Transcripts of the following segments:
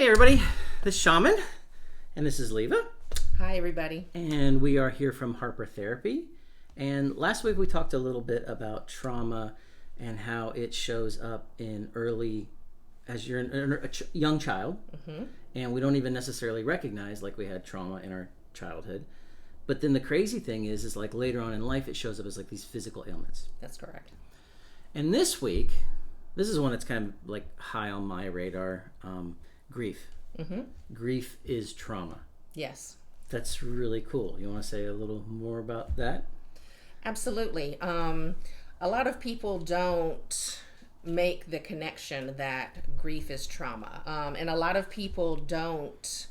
Hey everybody, this is Shaman, and this is Leva. Hi everybody. And we are here from Harper Therapy. And last week we talked a little bit about trauma and how it shows up in early, as you're a young child. Mm-hmm. And we don't even necessarily recognize like we had trauma in our childhood. But then the crazy thing is like later on in life it shows up as like these physical ailments. That's correct. And this week, this is one that's kind of like high on my radar, grief. Mm-hmm. Grief is trauma. Yes. That's really cool. You want to say a little more about that? Absolutely. A lot of people don't make the connection that grief is trauma. And a lot of people don't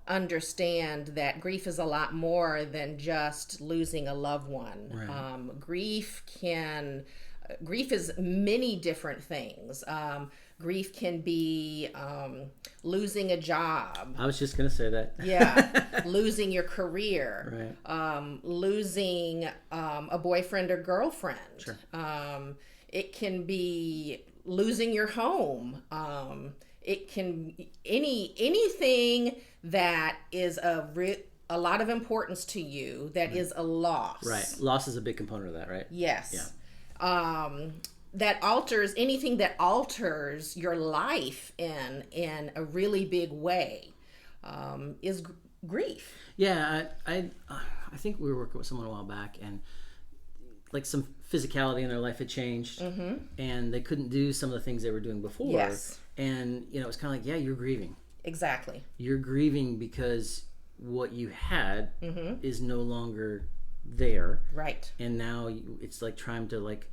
understand that grief is a lot more than just losing a loved one. Right. Grief is many different things. Grief can be losing a job. I was just going to say that. Yeah. Losing your career. Right. Losing a boyfriend or girlfriend. Sure. It can be losing your home. It can anything that is a lot of importance to you that right. is a loss. Right. Loss is a big component of that, right? Yes. Yeah. That alters anything that alters your life in a really big way is grief. Yeah, I think we were working with someone a while back, and like some physicality in their life had changed, mm-hmm. and they couldn't do some of the things they were doing before. Yes. And it's kind of like, yeah, you're grieving. Exactly. You're grieving because what you had mm-hmm. is no longer there. Right. And now it's like trying to like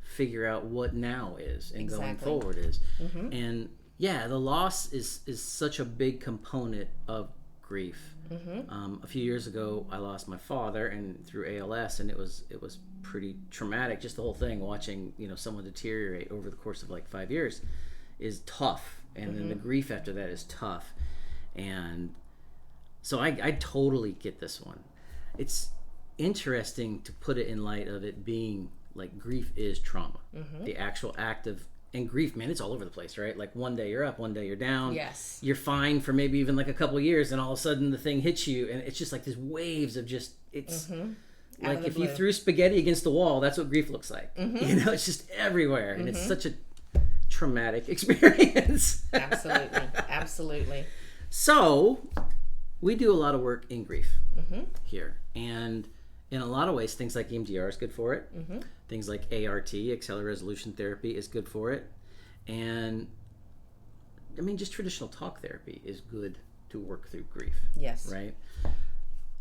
figure out what now is and exactly. going forward is. Mm-hmm. And yeah, the loss is such a big component of grief. Mm-hmm. A few years ago, I lost my father and through ALS, and it was pretty traumatic. Just the whole thing, watching someone deteriorate over the course of like 5 years is tough, and mm-hmm. then the grief after that is tough. And so I totally get this one. It's interesting to put it in light of it being like grief is trauma. Mm-hmm. The actual act of, and grief, man, it's all over the place, right? Like one day you're up, one day you're down. Yes. You're fine for maybe even like a couple of years, and all of a sudden the thing hits you, and it's just like these waves of just, it's mm-hmm. like if you threw spaghetti against the wall, that's what grief looks like. Mm-hmm. It's just everywhere, and mm-hmm. it's such a traumatic experience. Absolutely. Absolutely. So we do a lot of work in grief mm-hmm. here, and in a lot of ways, things like EMDR is good for it. Mm-hmm. Things like ART, accelerated resolution therapy, is good for it. And, I mean, just traditional talk therapy is good to work through grief. Yes. Right?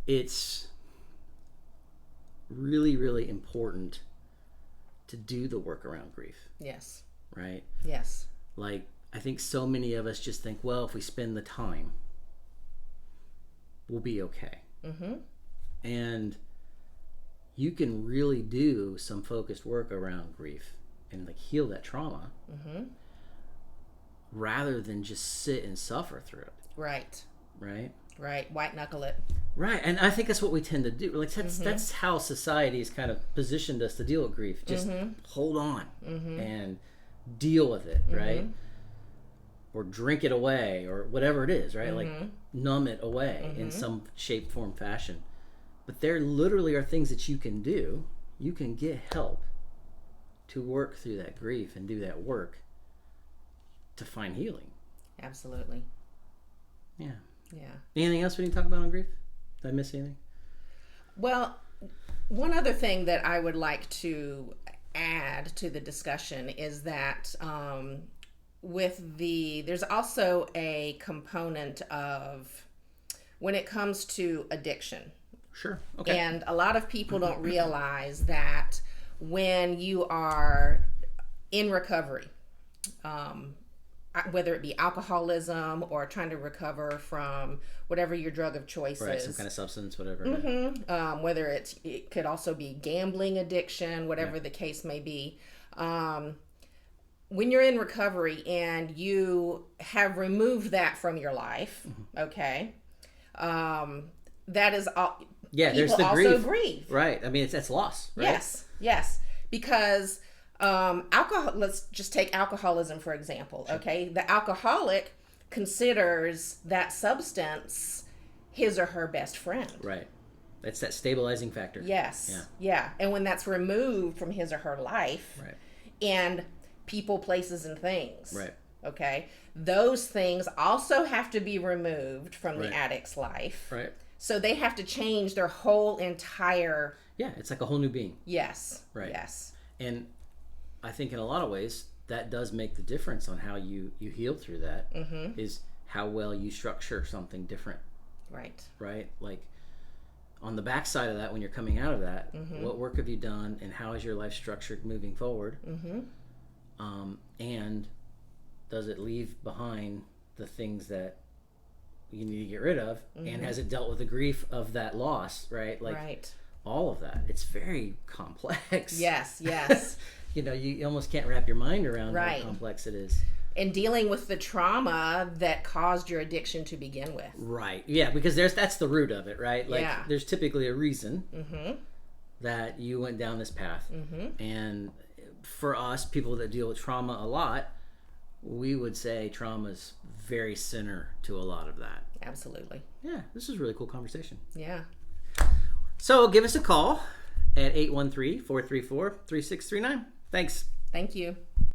It's really, really important to do the work around grief. Yes. Right? Yes. Like, I think so many of us just think, well, if we spend the time, we'll be okay. Mm-hmm. And you can really do some focused work around grief and like heal that trauma mm-hmm. rather than just sit and suffer through it. Right. Right? Right. White knuckle it. Right. And I think that's what we tend to do. Like that's mm-hmm. that's how society has kind of positioned us to deal with grief. Just mm-hmm. hold on mm-hmm. and deal with it, mm-hmm. right? Or drink it away or whatever it is, right? Mm-hmm. Like numb it away mm-hmm. in some shape, form, fashion. But there literally are things that you can do. You can get help to work through that grief and do that work to find healing. Absolutely. Yeah. Yeah. Anything else we need to talk about on grief? Did I miss anything? Well, one other thing that I would like to add to the discussion is that there's also a component of when it comes to addiction. Sure. Okay. And a lot of people don't realize that when you are in recovery, whether it be alcoholism or trying to recover from whatever your drug of choice right, is. some kind of substance, whatever. Mm-hmm. Whether it could also be gambling addiction, whatever the case may be. When you're in recovery and you have removed that from your life, mm-hmm. okay, that is all. Yeah, people there's the also grief. grieve. Right. I mean, that's loss, right? Yes. Because alcohol, let's just take alcoholism, for example. Okay. The alcoholic considers that substance his or her best friend. Right. That's that stabilizing factor. Yes. Yeah. Yeah. And when that's removed from his or her life, Right. and people, places, and things. Right. Okay. Those things also have to be removed from Right. the addict's life. Right. So they have to change their whole entire. Yeah, it's like a whole new being. Yes. Right. Yes. And I think in a lot of ways that does make the difference on how you heal through that. Mm-hmm. Is how well you structure something different. Right. Right? Like on the backside of that, when you're coming out of that, Mm-hmm. what work have you done and how is your life structured moving forward? Mm-hmm. And does it leave behind the things that you need to get rid of? Mm-hmm. And has it dealt with the grief of that loss? Right? Like Right. all of that. It's very complex. Yes. Yes. You almost can't wrap your mind around Right. how complex it is. And dealing with the trauma that caused your addiction to begin with. Right. Yeah, because that's the root of it, right? Like Yeah. there's typically a reason Mm-hmm. that you went down this path. Mm-hmm. And for us, people that deal with trauma a lot, we would say trauma is very center to a lot of that. Absolutely. Yeah, this is a really cool conversation. Yeah. So give us a call at 813-434-3639. Thanks. Thank you.